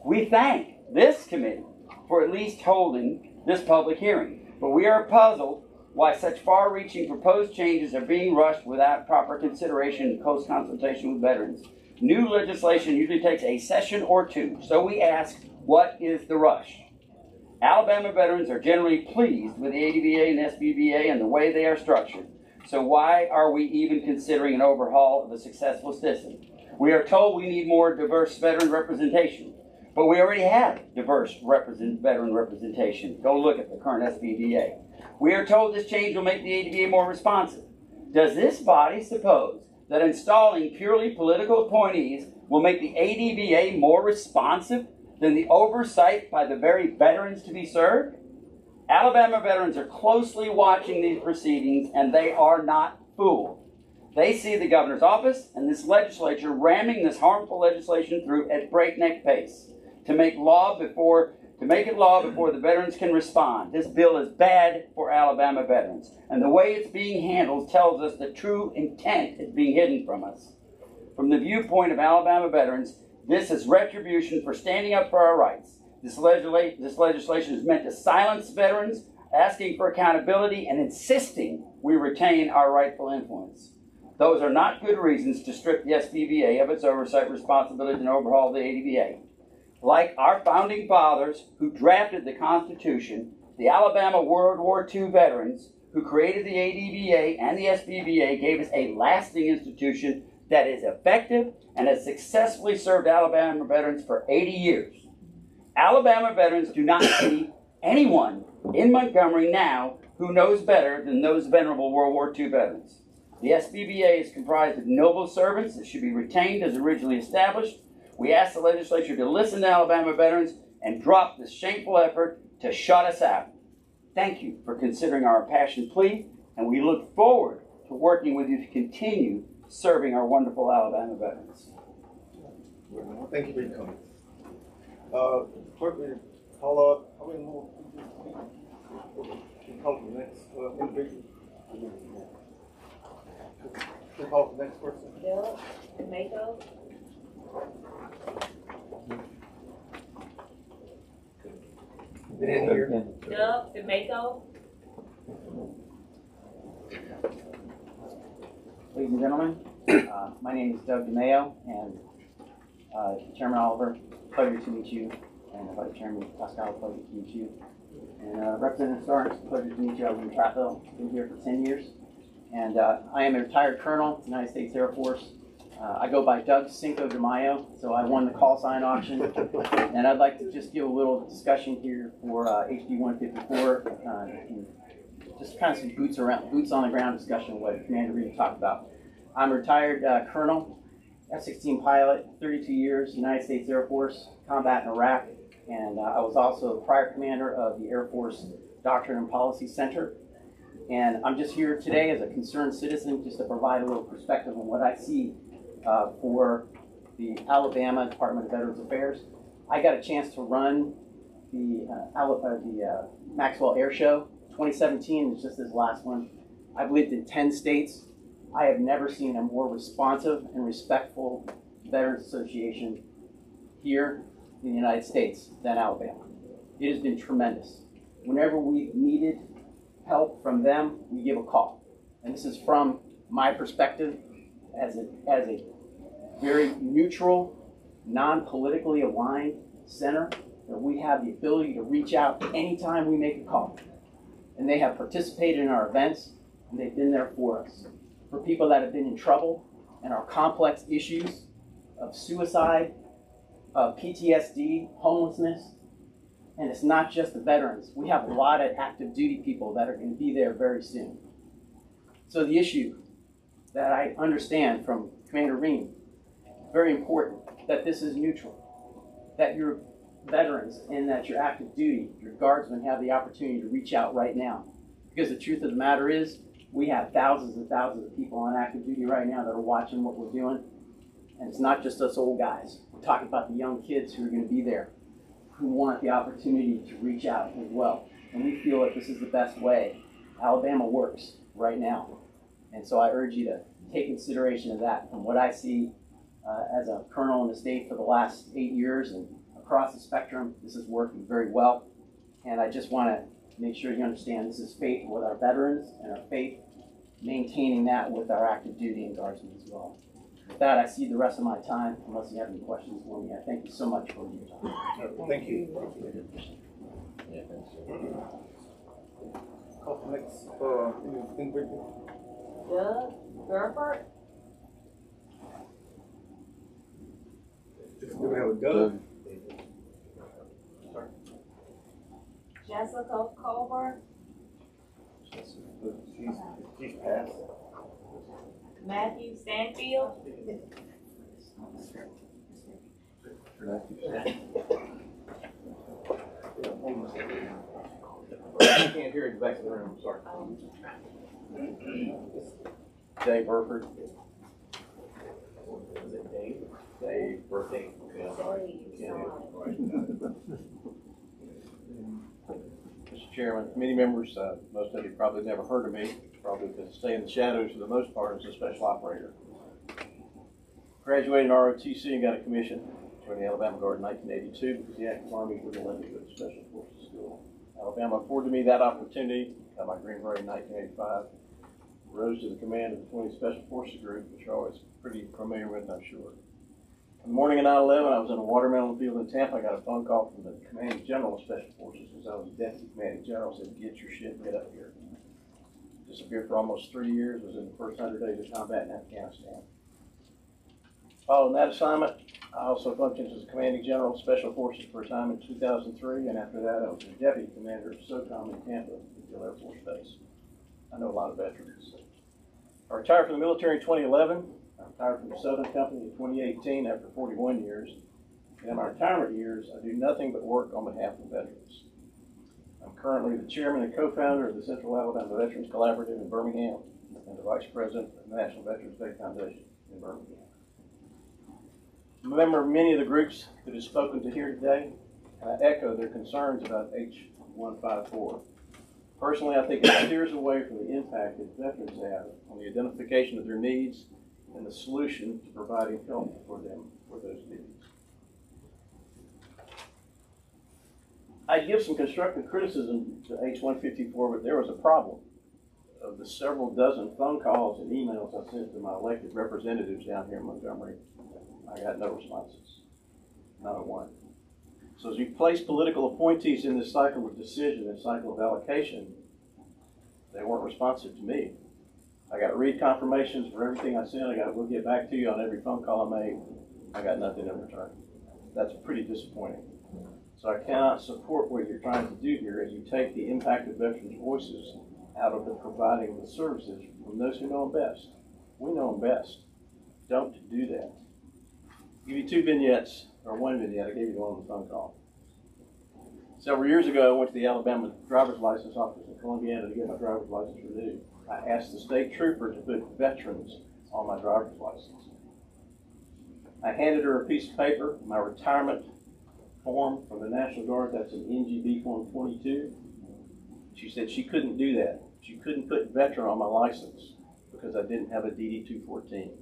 We thank this committee for at least holding this public hearing, but we are puzzled why such far-reaching proposed changes are being rushed without proper consideration and close consultation with veterans. New legislation usually takes a session or two, so we ask, what is the rush? Alabama veterans are generally pleased with the ADVA and SBVA and the way they are structured, so why are we even considering an overhaul of a successful system? We are told we need more diverse veteran representation, but we already have diverse veteran representation. Go look at the current SBVA. We are told this change will make the ADVA more responsive. Does this body suppose that installing purely political appointees will make the ADVA more responsive than the oversight by the very veterans to be served? Alabama veterans are closely watching these proceedings, and they are not fooled. They see the governor's office and this legislature ramming this harmful legislation through at breakneck pace to make it law before the veterans can respond. This bill is bad for Alabama veterans, and the way it's being handled tells us the true intent is being hidden from us. From the viewpoint of Alabama veterans, this is retribution for standing up for our rights. This legislation is meant to silence veterans, asking for accountability and insisting we retain our rightful influence. Those are not good reasons to strip the SBVA of its oversight responsibilities and overhaul the ADVA. Like our founding fathers who drafted the Constitution, the Alabama World War II veterans who created the ADVA and the SBVA gave us a lasting institution that is effective and has successfully served Alabama veterans for 80 years. Alabama veterans do not see anyone in Montgomery now who knows better than those venerable World War II veterans. The SBVA is comprised of noble servants that should be retained as originally established. We ask the legislature to listen to Alabama veterans and drop this shameful effort to shut us out. Thank you for considering our passion plea, and we look forward to working with you to continue serving our wonderful Alabama veterans. Thank you for your comments. Clerk, will you call up, how many more? Call for the next individual. Call for the next person. Bill, Mako. Didn't hear. Doug, Mako. Ladies and gentlemen, my name is Doug DeMayo, and Chairman Oliver, pleasure to meet you, and Vice Chairman Pascal, pleasure to meet you, and Representative Starnes, pleasure to meet you. I was in Prattville, been here for 10 years, and I am a retired colonel, United States Air Force. I go by Doug Cinco de Mayo, so I won the call sign auction, and I'd like to just give a little discussion here for HB 154, and just kind of some boots on the ground discussion of what Commander Reed talked about. I'm a retired colonel, F-16 pilot, 32 years, United States Air Force, combat in Iraq, and I was also the prior commander of the Air Force Doctrine and Policy Center. And I'm just here today as a concerned citizen just to provide a little perspective on what I see for the Alabama Department of Veterans Affairs. I got a chance to run the Maxwell Air Show. 2017 is just this last one. I've lived in 10 states. I have never seen a more responsive and respectful Veterans Association here in the United States than Alabama. It has been tremendous. Whenever we needed help from them, we give a call. And this is from my perspective as a very neutral, non-politically aligned center, that we have the ability to reach out anytime we make a call. And they have participated in our events, and they've been there for us. For people that have been in trouble and our complex issues of suicide, PTSD, homelessness, and it's not just the veterans. We have a lot of active duty people that are going to be there very soon. So the issue that I understand from Commander Ream, very important, that this is neutral, that your veterans and that your active duty, your guardsmen have the opportunity to reach out right now. Because the truth of the matter is, we have thousands and thousands of people on active duty right now that are watching what we're doing. And it's not just us old guys. We're talking about the young kids who are going to be there, who want the opportunity to reach out as well. And we feel that this is the best way Alabama works right now. And so I urge you to take consideration of that. From what I see as a colonel in the state for the last 8 years and across the spectrum, this is working very well. And I just want to make sure you understand this is faith with our veterans and our faith maintaining that with our active duty and guardsmen as well. With that, I cede the rest of my time, unless you have any questions for me. I thank you so much for your time. Thank you. Call for next, Doug Gerford? do we have a Doug? Jessica Colbert? She's passed. Matthew Stanfield? I can't hear you back in the room, sorry. Dave Burford. Is it Dave? Dave Burford. Mr. Chairman, committee members, most of you probably never heard of me, probably because I stay in the shadows for the most part as a special operator. Graduated in ROTC and got a commission. Joined the Alabama Guard in 1982 because the active Army wouldn't let me go to Special Forces School. Alabama afforded me that opportunity, got my Green Beret in 1985, rose to the command of the 20 Special Forces Group, which you're always pretty familiar with, I'm sure. On the morning of 9/11, I was in a watermelon field in Tampa. I got a phone call from the Commanding General of Special Forces, because I was Deputy Commanding General, said, "Get your shit, get up here." Disappeared for almost 3 years, was in the first 100 days of combat in Afghanistan. Following that assignment, I also functioned as Commanding General of Special Forces for a time in 2003, and after that I was the Deputy Commander of SOCOM in Tampa, Hill Air Force Base. I know a lot of veterans. I retired from the military in 2011. I retired from the Southern Company in 2018 after 41 years. And in my retirement years, I do nothing but work on behalf of veterans. I'm currently the chairman and co-founder of the Central Alabama Veterans Collaborative in Birmingham and the vice president of the National Veterans Day Foundation in Birmingham. I'm a member of many of the groups that have spoken to here today, and I echo their concerns about H154. Personally, I think it steers away from the impact that veterans have on the identification of their needs and the solution to providing help for them for those needs. I give some constructive criticism to H154, but there was a problem. Of the several dozen phone calls and emails I sent to my elected representatives down here in Montgomery, I got no responses, not a one. So as we place political appointees in this cycle of decision and cycle of allocation, they weren't responsive to me. I got read confirmations for everything I sent. We'll get back to you on every phone call I made. I got nothing in return. That's pretty disappointing. So I cannot support what you're trying to do here as you take the impacted veterans' voices out of the providing the services from those who know them best. We know them best. Don't do that. I'll give you two vignettes, or one vignette. I gave you the one on the phone call. Several years ago, I went to the Alabama driver's license office in Columbiana to get my driver's license renewed. I asked the state trooper to put veterans on my driver's license. I handed her a piece of paper, my retirement form from the National Guard. That's an NGB form 22. She said she couldn't do that. She couldn't put veteran on my license because I didn't have a DD-214.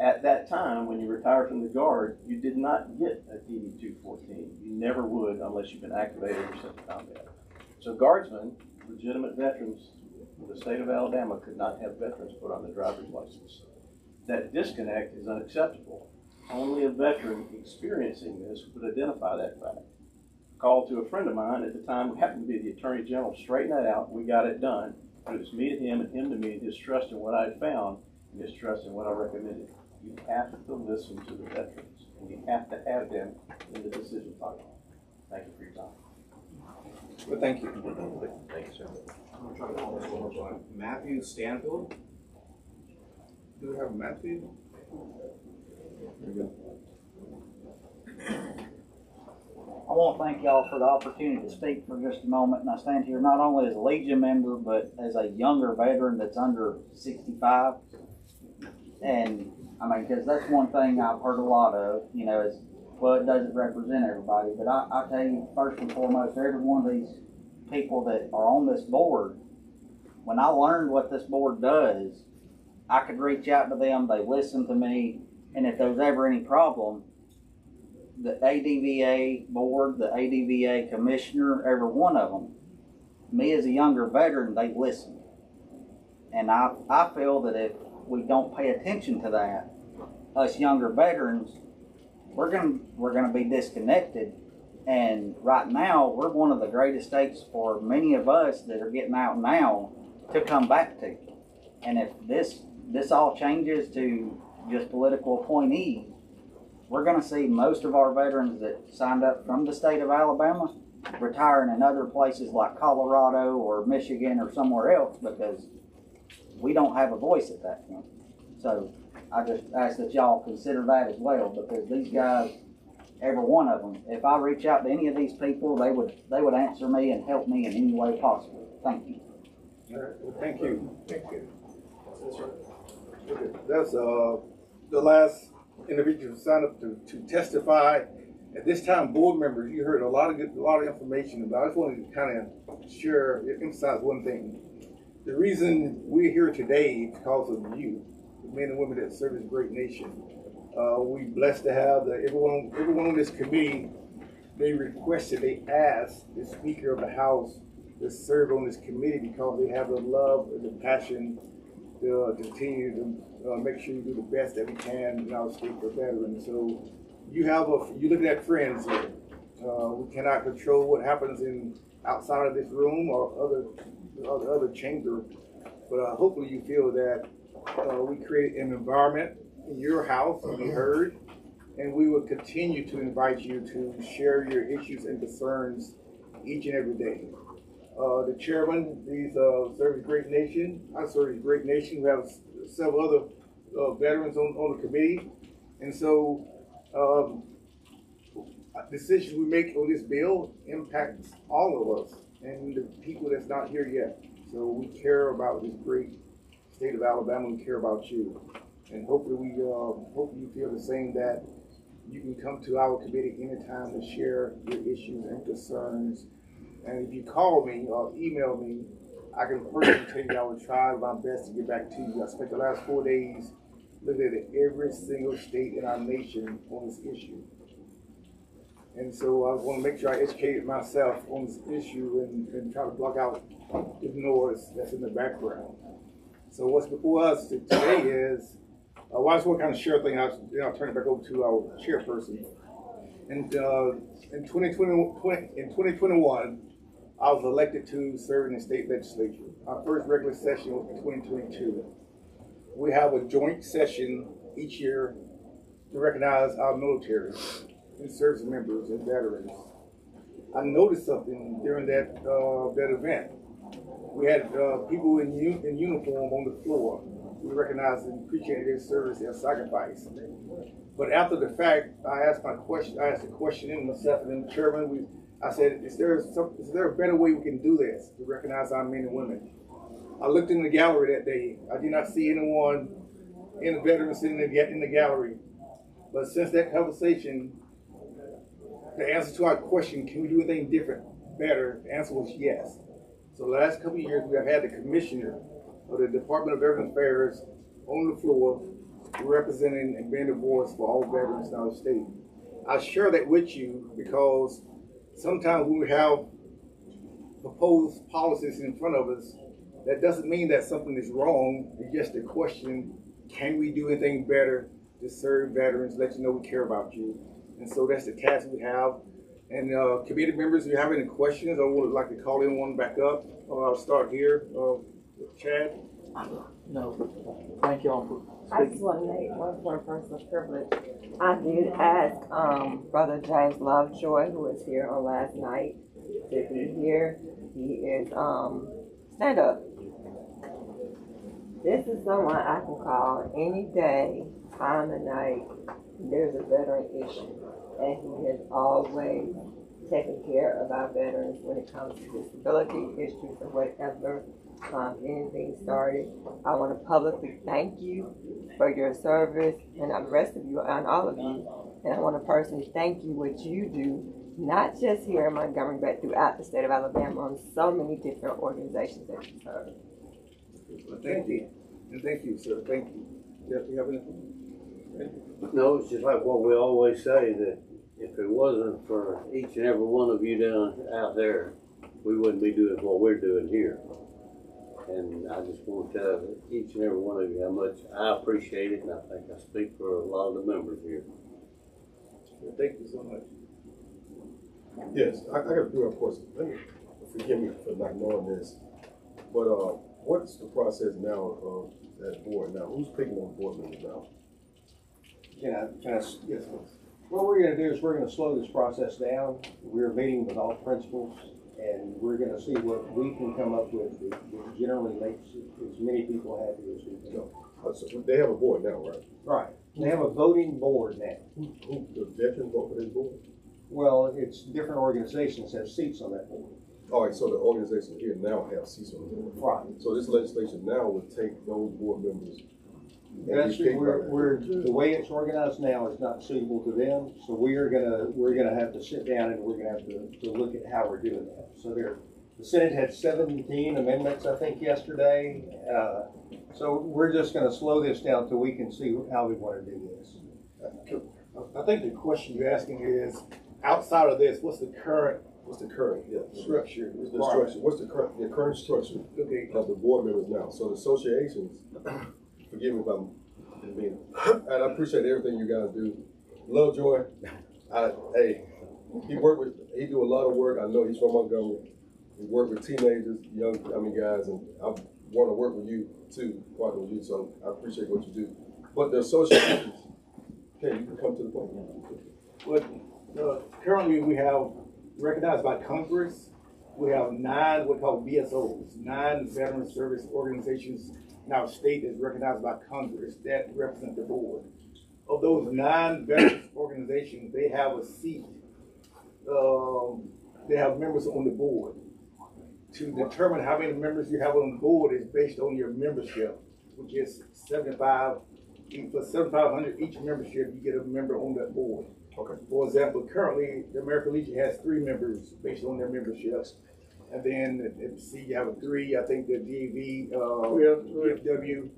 At that time, when you retired from the Guard, you did not get a DD-214. You never would unless you've been activated or sent to combat. So guardsmen, legitimate veterans in the state of Alabama, could not have veterans put on the driver's license. That disconnect is unacceptable. Only a veteran experiencing this would identify that fact. Called to a friend of mine at the time, who happened to be the Attorney General, straightened that out. We got it done. It was me to him and him to me, his trust in what I had found and his trust in what I recommended. You have to listen to the veterans. and you have to have them in the decision cycle. Thank you for your time. Well, thank you. Thank you, sir. I'm gonna try to call this one. Matthew Stanfield. Do we have Matthew? There we go. I want to thank y'all for the opportunity to speak for just a moment, and I stand here not only as a Legion member, but as a younger veteran that's under 65. And, I mean, because that's one thing I've heard a lot of, you know, is, well, it doesn't represent everybody. But I tell you, first and foremost, every one of these people that are on this board, when I learned what this board does, I could reach out to them, they listen to me, and if there was ever any problem, the ADVA board, the ADVA commissioner, every one of them, me as a younger veteran, they listen. And I feel that if we don't pay attention to that, us younger veterans, we're gonna be disconnected. And right now, we're one of the greatest states for many of us that are getting out now to come back to. And if this all changes to just political appointees, we're going to see most of our veterans that signed up from the state of Alabama retiring in other places like Colorado or Michigan or somewhere else because we don't have a voice at that point. So I just ask that y'all consider that as well, because these guys, every one of them, if I reach out to any of these people, they would answer me and help me in any way possible. Thank you. All right, well, thank you. Thank you. That's the last individual signed up to testify. At this time, board members, you heard a lot of information about. I just wanted to kind of emphasize one thing. The reason we're here today is because of you, the men and women that serve this great nation. We're blessed to have everyone on this committee. They requested, they asked the Speaker of the House to serve on this committee because they have the love and the passion to continue to make sure we do the best that we can in our state for veterans. So you look at friends here. We cannot control what happens outside of this room or other chamber, but hopefully you feel that we create an environment in your house to be heard, and we will continue to invite you to share your issues and concerns each and every day. The chairman, he's serves a great nation. I serve a great nation. We have several other veterans on the committee. And so decisions we make on this bill impacts all of us and the people that's not here yet. So we care about this great state of Alabama. We care about you. And hopefully hope you feel the same, that you can come to our committee anytime to share your issues and concerns. And if you call me or email me, I can personally tell you I will try my best to get back to you. I spent the last 4 days looking at every single state in our nation on this issue. And so I want to make sure I educated myself on this issue and try to block out the noise that's in the background. So what's before us today is, I just want to kind of share a thing, then I'll turn it back over to our chairperson. And in 2021, I was elected to serve in the state legislature. Our first regular session was in 2022. We have a joint session each year to recognize our military and service members and veterans. I noticed something during that event. We had people in uniform on the floor. We recognized and appreciated their service, their sacrifice. But after the fact, I asked a question in myself and the chairman. I said, is there a better way we can do this to recognize our men and women? I looked in the gallery that day. I did not see anyone in the veterans sitting in the gallery. But since that conversation, the answer to our question, can we do anything different, better? The answer was yes. So the last couple of years, we have had the commissioner of the Department of Veterans Affairs on the floor representing and being the voice for all veterans in our state. I share that with you because sometimes when we have proposed policies in front of us, that doesn't mean that something is wrong. It's just a question, can we do anything better to serve veterans, let you know we care about you? And so that's the task we have. And committee members, if you have any questions or would like to call anyone back up, I'll start here with Chad. No. Thank y'all for I just want to make one for personal privilege. I did ask, Brother James Lovejoy, who was here on last night, to be here. He is, stand up. This is someone I can call any day, time of night. There's a veteran issue, and he has always taken care of our veterans when it comes to disability issues or whatever. Anything started. I want to publicly thank you for your service, and the rest of you and all of you. And I want to personally thank you what you do, not just here in Montgomery, but throughout the state of Alabama on so many different organizations that you serve. Well, thank you. And thank you, sir. Thank you. Jeff, you have anything? No, it's just like what we always say, that if it wasn't for each and every one of you out there, we wouldn't be doing what we're doing here. And I just want to tell each and every one of you how much I appreciate it, and I think I speak for a lot of the members here. Well, thank you so much. Yes, I got a few questions. Forgive me for not knowing this, but what's the process now of that board now? Who's picking on board members now? Can I, Yes, please. what we're gonna do is we're gonna slow this process down. We're meeting with all principals, and we're gonna see what we can come up with that generally makes as many people happy as we can. So they have a board now, right? Right. They have a voting board now. Who the veterans vote for this board? Well, it's different organizations have seats on that board. All right, so the organization here now have seats on the board. Right. So this legislation now would take those board members. That's, we're, the way it's organized now is not suitable to them, so we're gonna have to sit down and we're gonna have to look at how we're doing that. So the Senate had 17 amendments, I think, yesterday. So we're just gonna slow this down till we can see how we wanna do this. I think the question you're asking is, outside of this, what's the current structure? What's the current structure of the board members now? So the associations, forgive me if I'm being, and I appreciate everything you guys do. Lovejoy, he do a lot of work. I know he's from Montgomery. He worked with teenagers, guys, and I want to work with you too, partner with you. So I appreciate what you do. But the associations, okay, you can come to the point. Well, currently we have recognized by Congress, we have 9 what we call VSOs, 9 veteran service organizations in our state that's recognized by Congress that represent the board. Of those 9 veterans organizations, they have a seat. They have members on the board. To determine how many members you have on the board is based on your membership, which is 75. For 7,500 each membership, you get a member on that board. Okay. For example, currently the American Legion has 3 members based on their memberships, and then you have a 3. I think the DAV, VFW,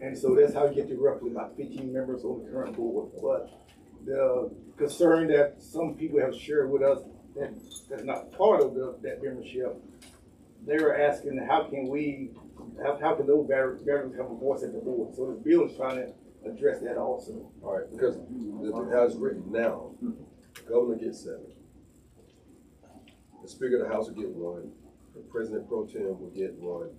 and so that's how you get to roughly about 15 members on the current board. But the concern that some people have shared with us that's not part of that membership, they were asking how can those veterans have a voice at the board? So the bill is trying to address that also. All right, because as written now, the governor gets 7. The Speaker of the House will get 1. The President Pro Tem will get 1,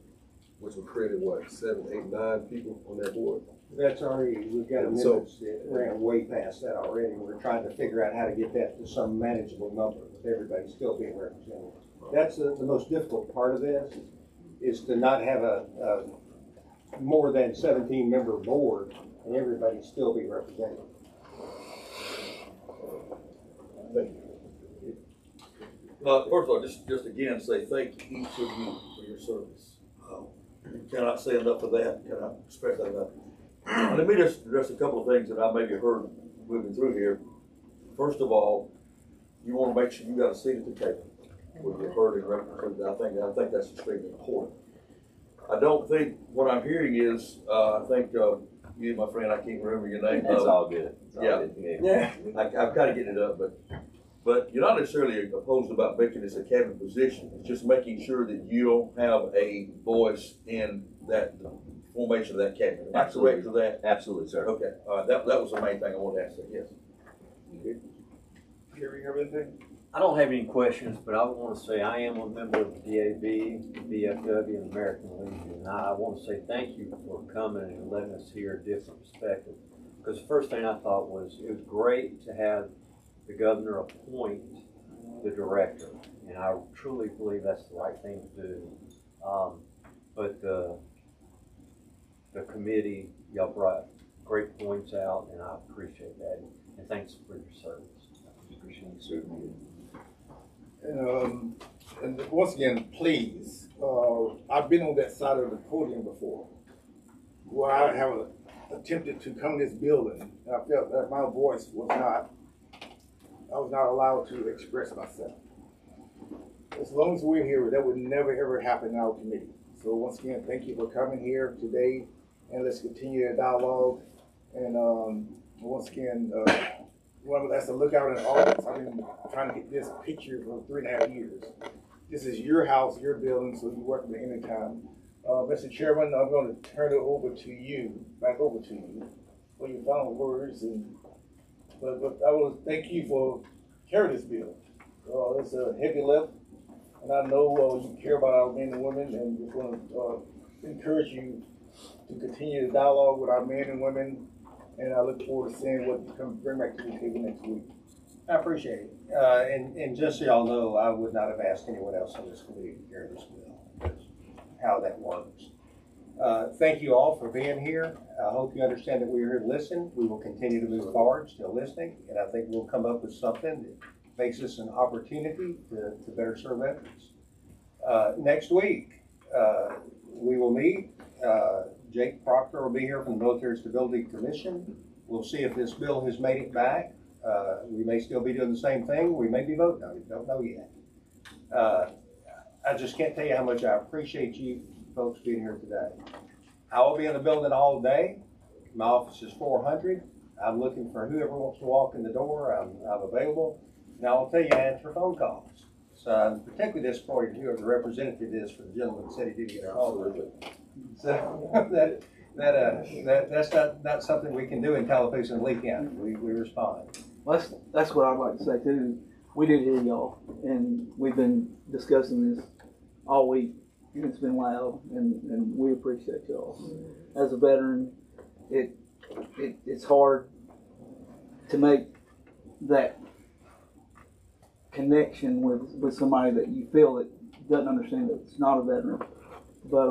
which will create 7, 8, 9 people on that board. That's already, we've got amendments that ran way past that already. We're trying to figure out how to get that to some manageable number with everybody still being represented. That's the most difficult part of this, is to not have a more than 17 member board and everybody still be represented. Thank you. First of all, just again say thank each of you for your service. You cannot say enough of that, cannot express that enough. Let me just address a couple of things that I maybe heard moving through here. First of all, you want to make sure you got a seat at the table with your heard and represented. I think that's extremely important. I don't think what I'm hearing is I think you, my friend, I can't remember your name. It's all good. It's all yeah, good. yeah. I'm kind of getting it up, but you're not necessarily opposed about making this a cabinet position. It's just making sure that you'll have a voice in that formation of that cabinet. Am I correct to that? Absolutely, sir. Okay. That was the main thing I wanted to ask. Yes. Okay. Jerry, you have anything? I don't have any questions, but I want to say I am a member of the DAB, the BFW, and American Legion. And I want to say thank you for coming and letting us hear a different perspective. Because the first thing I thought was it was great to have the governor appoint the director. And I truly believe that's the right thing to do. But the committee, y'all brought great points out, and I appreciate that. And thanks for your service. Appreciate you serving. And once again, please, I've been on that side of the podium before, where I have attempted to come in this building, and I felt that my voice was not allowed to express myself. As long as we're here, that would never ever happen in our committee. So once again, thank you for coming here today, and let's continue the dialogue. And once again, that's a lookout in August. I've been trying to get this picture for 3.5 years. This is your house, your building, so you work with any time. Mr. Chairman, I'm going to turn it over to you, back over to you, for your final words. But I will thank you for carrying this bill. It's a heavy lift, and I know you care about our men and women, and just want to encourage you to continue the dialogue with our men and women. And I look forward to seeing what you come bring back to the table next week. I appreciate it. And just so y'all know, I would not have asked anyone else on this committee to carry this bill. That's how that works. Thank you all for being here. I hope you understand that we're here to listen. We will continue to move forward, still listening, and I think we'll come up with something that makes this an opportunity to better serve veterans. Next week, we will meet. Jake Proctor will be here from the Military Stability Commission. We'll see if this bill has made it back. We may still be doing the same thing. We may be voting on it. Don't know yet. I just can't tell you how much I appreciate you folks being here today. I will be in the building all day. My office is 400. I'm looking for whoever wants to walk in the door. I'm available. Now I'll tell you, I answer phone calls. So I'm particularly disappointed who the representative is for the gentleman that said he didn't get a call. So that's not something we can do in Tallapoosa and Lee County. We respond. Well, that's what I'd like to say too. We did hear y'all, and we've been discussing this all week. It's been loud, and we appreciate y'all. As a veteran, it's hard to make that connection with somebody that you feel that doesn't understand that it's not a veteran. But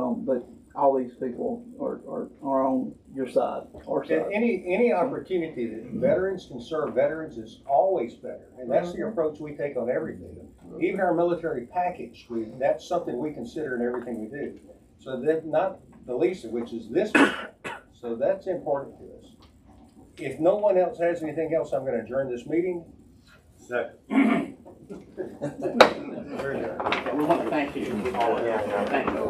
all these people are on your side, our side. Any opportunity that veterans can serve veterans is always better, and that's the approach we take on everything. Even our military package, that's something we consider in everything we do. So that not the least of which is this. So that's important to us. If no one else has anything else, I'm going to adjourn this meeting. Second. We want to thank you all. Thank you.